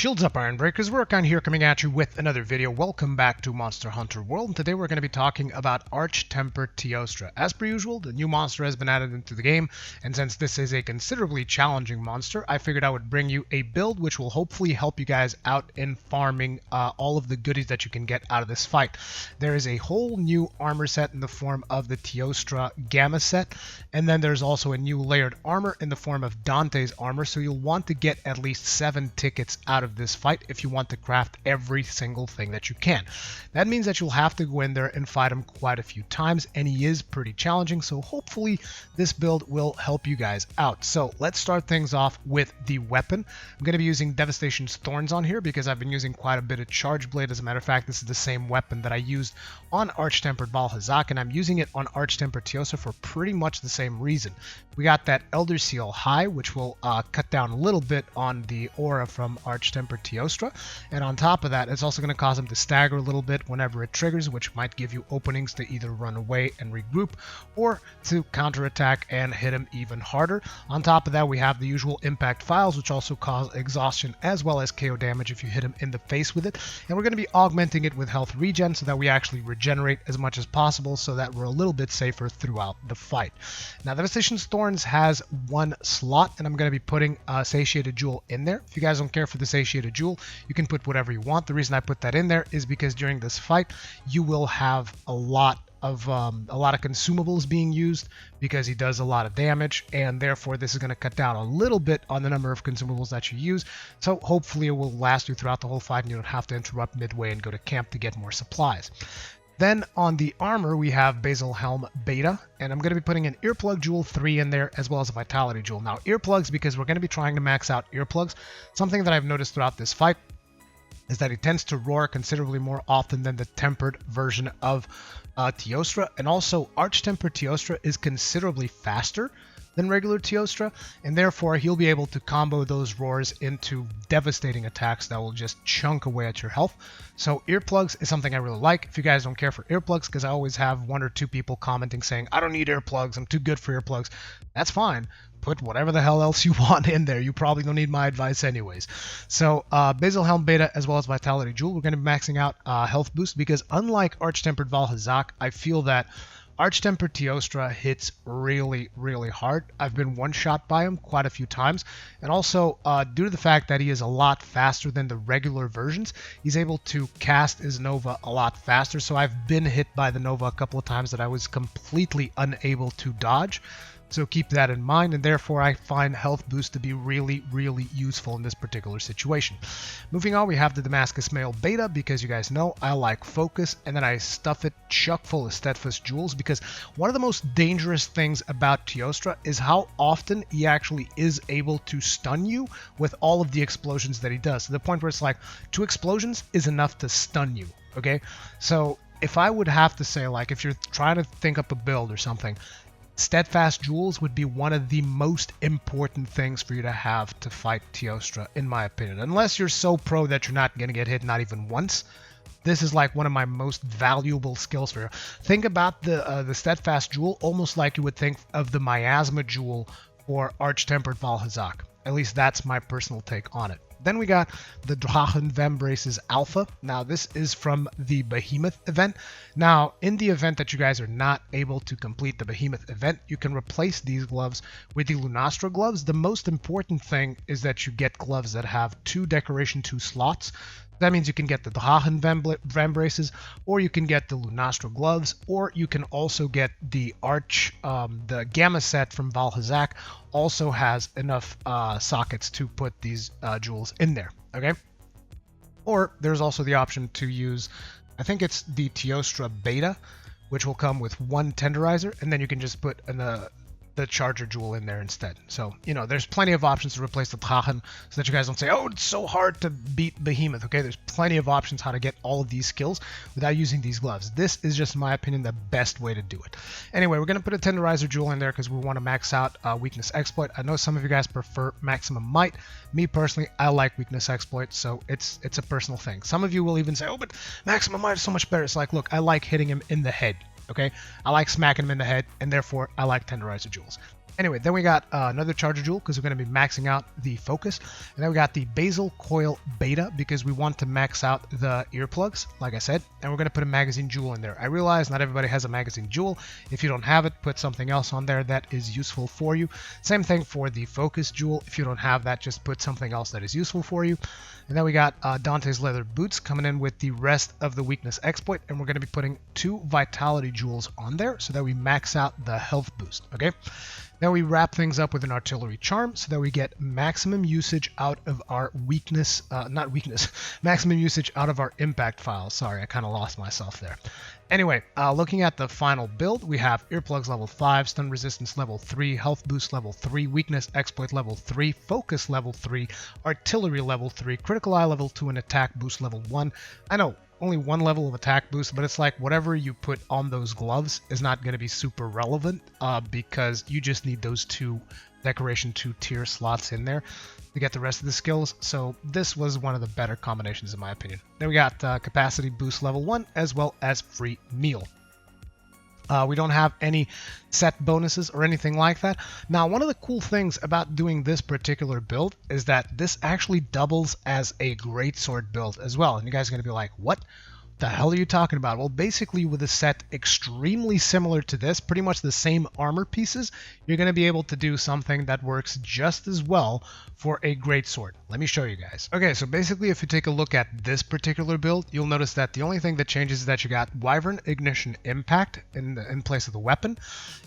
Shields up, Iron Breakers. Rurikhan here, coming at you with another video. Welcome back to Monster Hunter World. And today we're going to be talking about Tempered Teostra. As per usual, the new monster has been added into the game, and since this is a considerably challenging monster, I figured I would bring you a build which will hopefully help you guys out in farming all of the goodies that you can get out of this fight. There is a whole new armor set in the form of the Teostra Gamma set, and then there's also a new layered armor in the form of Dante's armor, so you'll want to get at least 7 tickets out of this fight if you want to craft every single thing that you can. That means that you'll have to go in there and fight him quite a few times, and he is pretty challenging, so hopefully this build will help you guys out. So let's start things off with the weapon. I'm going to be using Devastation's Thorns on here because I've been using quite a bit of Charge Blade. As a matter of fact, this is the same weapon that I used on Arch-Tempered Valhazak, and I'm using it on Arch-Tempered Teostra for pretty much the same reason. We got that Elder Seal High, which will cut down a little bit on the aura from Arch-Tempered Teostra, and on top of that, it's also going to cause him to stagger a little bit whenever it triggers, which might give you openings to either run away and regroup, or to counterattack and hit him even harder. On top of that, we have the usual impact files, which also cause exhaustion as well as KO damage if you hit him in the face with it, and we're going to be augmenting it with health regen so that we actually regenerate as much as possible so that we're a little bit safer throughout the fight. Now, Devastation's Thorns has 1 slot, and I'm going to be putting Satiated Jewel in there. If you guys don't care for the Satiated Jewel, you can put whatever you want. The reason I put that in there is because during this fight, you will have a lot of consumables being used because he does a lot of damage, and therefore this is going to cut down a little bit on the number of consumables that you use. So hopefully it will last you throughout the whole fight and you don't have to interrupt midway and go to camp to get more supplies. Then on the armor, we have Basal Helm Beta, and I'm going to be putting an Earplug Jewel 3 in there as well as a Vitality Jewel. Now, earplugs, because we're going to be trying to max out earplugs, something that I've noticed throughout this fight is that he tends to roar considerably more often than the tempered version of Teostra, and also Arch-Tempered Teostra is considerably faster than regular Teostra, and therefore he'll be able to combo those roars into devastating attacks that will just chunk away at your health. So earplugs is something I really like. If you guys don't care for earplugs, because I always have 1 or 2 people commenting saying, I don't need earplugs, I'm too good for earplugs, that's fine. Put whatever the hell else you want in there. You probably don't need my advice anyways. So Basal Helm Beta as well as Vitality Jewel, we're going to be maxing out health boost, because unlike Arch-Tempered Valhazak, I feel that Arch-Tempered Teostra hits really, really hard. I've been one-shot by him quite a few times, and also due to the fact that he is a lot faster than the regular versions, he's able to cast his Nova a lot faster, so I've been hit by the Nova a couple of times that I was completely unable to dodge. So keep that in mind, and therefore I find health boost to be really, really useful in this particular situation. Moving on, we have the Damascus Mail Beta, because you guys know I like focus, and then I stuff it chock full of Steadfast Jewels, because one of the most dangerous things about Teostra is how often he actually is able to stun you with all of the explosions that he does, to the point where it's like 2 explosions is enough to stun you, okay? So if I would have to say, like, if you're trying to think up a build or something, Steadfast Jewels would be one of the most important things for you to have to fight Teostra, in my opinion. Unless you're so pro that you're not going to get hit not even once, this is like one of my most valuable skills for you. Think about the Steadfast Jewel almost like you would think of the Miasma Jewel for Arch-Tempered Valhazak. At least that's my personal take on it. Then we got the Drachen Vambraces Alpha. Now, this is from the Behemoth event. Now, in the event that you guys are not able to complete the Behemoth event, you can replace these gloves with the Lunastra gloves. The most important thing is that you get gloves that have 2 Decoration 2 slots. That means you can get the Drachen Vambraces, or you can get the Lunastra gloves, or you can also get the the Gamma set from Valhazak also has enough sockets to put these jewels in there, okay? Or there's also the option to use, I think it's the Teostra Beta, which will come with 1 tenderizer, and then you can just put the Charger Jewel in there instead. So, you know, there's plenty of options to replace the Drachen so that you guys don't say, oh, it's so hard to beat Behemoth, okay? There's plenty of options how to get all of these skills without using these gloves. This is just, in my opinion, the best way to do it. Anyway, we're going to put a Tenderizer Jewel in there because we want to max out Weakness Exploit. I know some of you guys prefer Maximum Might. Me, personally, I like Weakness Exploit, so it's a personal thing. Some of you will even say, oh, but Maximum Might is so much better. It's like, look, I like hitting him in the head. Okay, I like smacking him in the head, and therefore I like Tenderizer Jewels. Anyway, then we got another charger jewel because we're going to be maxing out the focus. And then we got the basal coil beta because we want to max out the earplugs, like I said. And we're going to put a magazine jewel in there. I realize not everybody has a magazine jewel. If you don't have it, put something else on there that is useful for you. Same thing for the focus jewel. If you don't have that, just put something else that is useful for you. And then we got Dante's leather boots coming in with the rest of the weakness exploit. And we're going to be putting 2 vitality jewels on there so that we max out the health boost, okay? Then we wrap things up with an artillery charm so that we get maximum usage out of our maximum usage out of our impact files. Sorry, I kind of lost myself there. Anyway, looking at the final build, we have earplugs level 5, stun resistance level 3, health boost level 3, weakness exploit level 3, focus level 3, artillery level 3, critical eye level 2, and attack boost level 1. I know, only 1 level of attack boost, but it's like whatever you put on those gloves is not going to be super relevant because you just need those 2 decoration 2 tier slots in there to get the rest of the skills. So this was one of the better combinations in my opinion. Then we got capacity boost level 1 as well as free meal. We don't have any set bonuses or anything like that. Now, one of the cool things about doing this particular build is that this actually doubles as a greatsword build as well. And you guys are going to be like, what the hell are you talking about? Well, basically with a set extremely similar to this, pretty much the same armor pieces, you're going to be able to do something that works just as well for a greatsword. Let me show you guys. Okay, so basically if you take a look at this particular build, you'll notice that the only thing that changes is that you got Wyvern Ignition Impact in place of the weapon,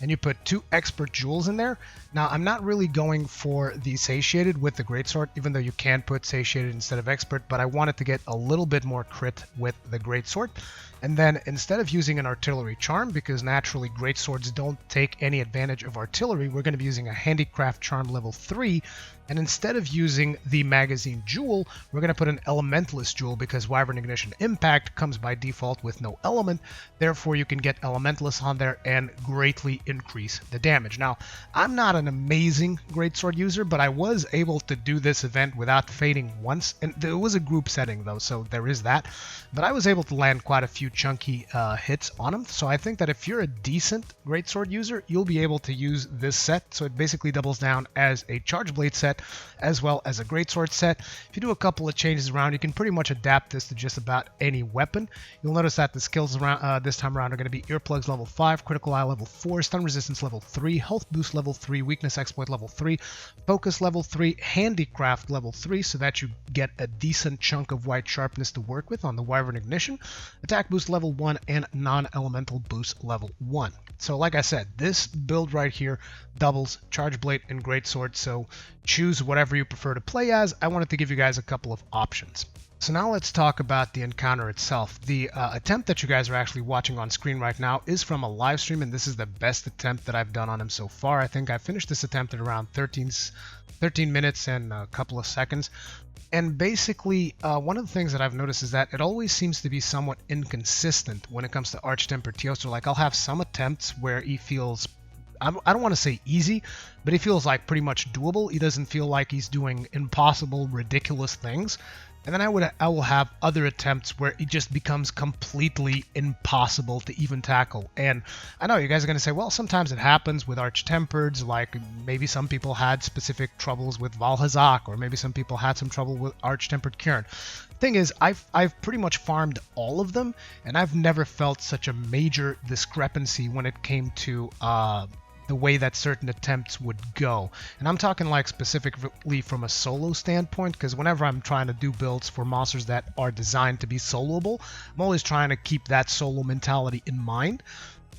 and you put 2 expert jewels in there. Now, I'm not really going for the satiated with the greatsword, even though you can put satiated instead of expert, but I wanted to get a little bit more crit with the greatsword. And then instead of using an artillery charm, because naturally greatswords don't take any advantage of artillery, we're going to be using a handicraft charm level 3. And instead of using the magazine jewel, we're going to put an elementalist jewel because Wyvern Ignition Impact comes by default with no element. Therefore, you can get elementalist on there and greatly increase the damage. Now, I'm not an amazing greatsword user, but I was able to do this event without fading once. And it was a group setting though, so there is that. But I was able to land quite a few chunky hits on him. So I think that if you're a decent greatsword user, you'll be able to use this set. So it basically doubles down as a charge blade set as well as a greatsword set. If you do a couple of changes around, you can pretty much adapt this to just about any weapon. You'll notice that the skills around this time around are going to be earplugs level 5, critical eye level 4, stun resistance level 3, health boost level 3, weakness exploit level 3, focus level 3, handicraft level 3, so that you get a decent chunk of white sharpness to work with on the Wyvern Ignition, attack boost level 1, and non-elemental boost level 1. So like I said, this build right here doubles charge blade and greatsword, so choose whatever you prefer to play as. I wanted to give you guys a couple of options. So now let's talk about the encounter itself. The attempt that you guys are actually watching on screen right now is from a live stream, and this is the best attempt that I've done on him so far. I think I finished this attempt at around 13 minutes and a couple of seconds. And basically, one of the things that I've noticed is that it always seems to be somewhat inconsistent when it comes to Tempered Teostra. Like, I'll have some attempts where he feels, I don't want to say easy, but he feels like pretty much doable. He doesn't feel like he's doing impossible, ridiculous things. And then I will have other attempts where it just becomes completely impossible to even tackle. And I know you guys are going to say, well, sometimes it happens with Arch-Tempereds, like maybe some people had specific troubles with Valhazak, or maybe some people had some trouble with Arch-Tempered Kieran. Thing is, I've pretty much farmed all of them, and I've never felt such a major discrepancy when it came to the way that certain attempts would go. And I'm talking like specifically from a solo standpoint, because whenever I'm trying to do builds for monsters that are designed to be soloable, I'm always trying to keep that solo mentality in mind.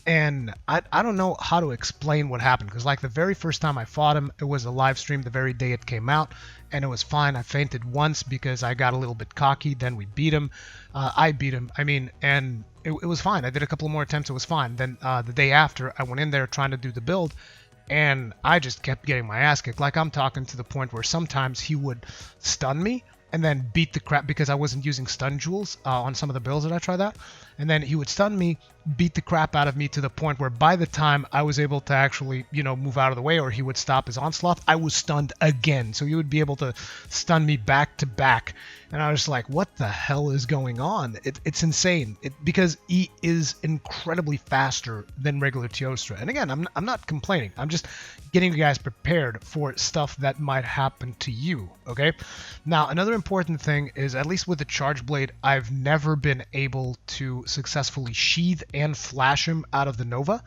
And I don't know how to explain what happened, because like the very first time I fought him, it was a live stream the very day it came out, and it was fine. I fainted once because I got a little bit cocky, then we beat him. I beat him, I mean, and it was fine. I did a couple more attempts, it was fine. Then the day after, I went in there trying to do the build, and I just kept getting my ass kicked. Like, I'm talking to the point where sometimes he would stun me and then beat the crap, because I wasn't using stun jewels on some of the builds that I tried out. And then he would stun me, beat the crap out of me to the point where by the time I was able to actually, move out of the way or he would stop his onslaught, I was stunned again. So he would be able to stun me back to back. And I was like, what the hell is going on? It's insane. Because he is incredibly faster than regular Teostra. And again, I'm not complaining. I'm just getting you guys prepared for stuff that might happen to you, okay? Now, another important thing is, at least with the Charge Blade, I've never been able to successfully sheath and flash him out of the Nova.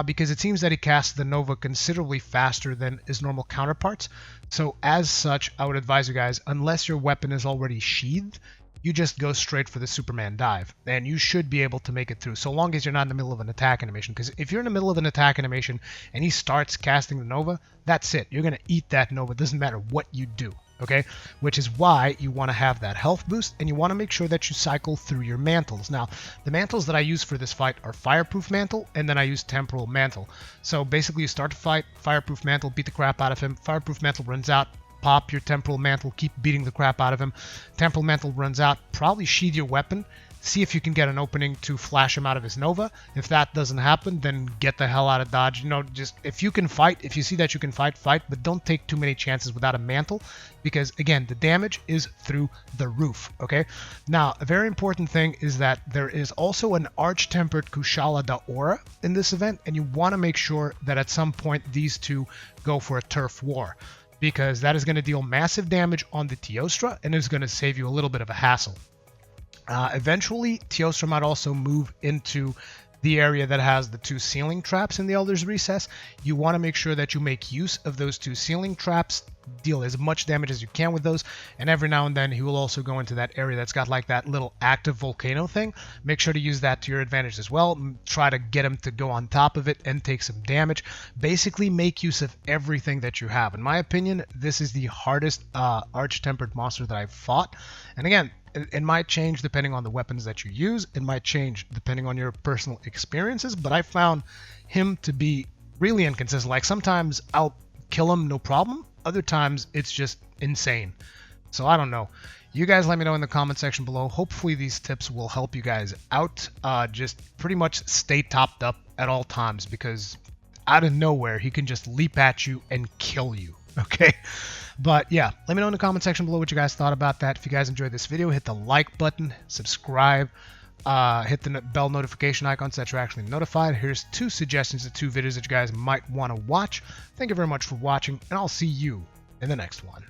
Because it seems that he casts the Nova considerably faster than his normal counterparts. So as such, I would advise you guys, unless your weapon is already sheathed, you just go straight for the Superman dive. And you should be able to make it through, so long as you're not in the middle of an attack animation. Because if you're in the middle of an attack animation and he starts casting the Nova, that's it. You're going to eat that Nova. It doesn't matter what you do. Okay, which is why you want to have that health boost, and you want to make sure that you cycle through your mantles. Now, the mantles that I use for this fight are Fireproof Mantle, and then I use Temporal Mantle. So basically, you start to fight, Fireproof Mantle, beat the crap out of him. Fireproof Mantle runs out, pop your Temporal Mantle, keep beating the crap out of him. Temporal Mantle runs out, probably sheath your weapon. See if you can get an opening to flash him out of his Nova. If that doesn't happen, then get the hell out of Dodge. Just if you can fight, if you see that you can fight, but don't take too many chances without a mantle, because again, the damage is through the roof, okay? Now, a very important thing is that there is also an Arch-Tempered Kushala da Aura in this event, and you want to make sure that at some point these two go for a turf war, because that is going to deal massive damage on the Teostra, and is going to save you a little bit of a hassle. Eventually, Teostra might also move into the area that has the 2 ceiling traps in the Elder's Recess. You want to make sure that you make use of those 2 ceiling traps, deal as much damage as you can with those, and every now and then he will also go into that area that's got like that little active volcano thing. Make sure to use that to your advantage as well. Try to get him to go on top of it and take some damage. Basically, make use of everything that you have. In my opinion, this is the hardest Arch-Tempered monster that I've fought. And again, it might change depending on the weapons that you use. It might change depending on your personal experiences, but I found him to be really inconsistent. Like, sometimes I'll kill him no problem. Other times it's just insane. So I don't know. You guys let me know in the comment section below. Hopefully these tips will help you guys out. Just pretty much stay topped up at all times, because out of nowhere he can just leap at you and kill you. Okay? But yeah, let me know in the comment section below what you guys thought about that. If you guys enjoyed this video, hit the like button, subscribe, hit the bell notification icon so that you're actually notified. Here's 2 suggestions of 2 videos that you guys might want to watch. Thank you very much for watching, and I'll see you in the next one.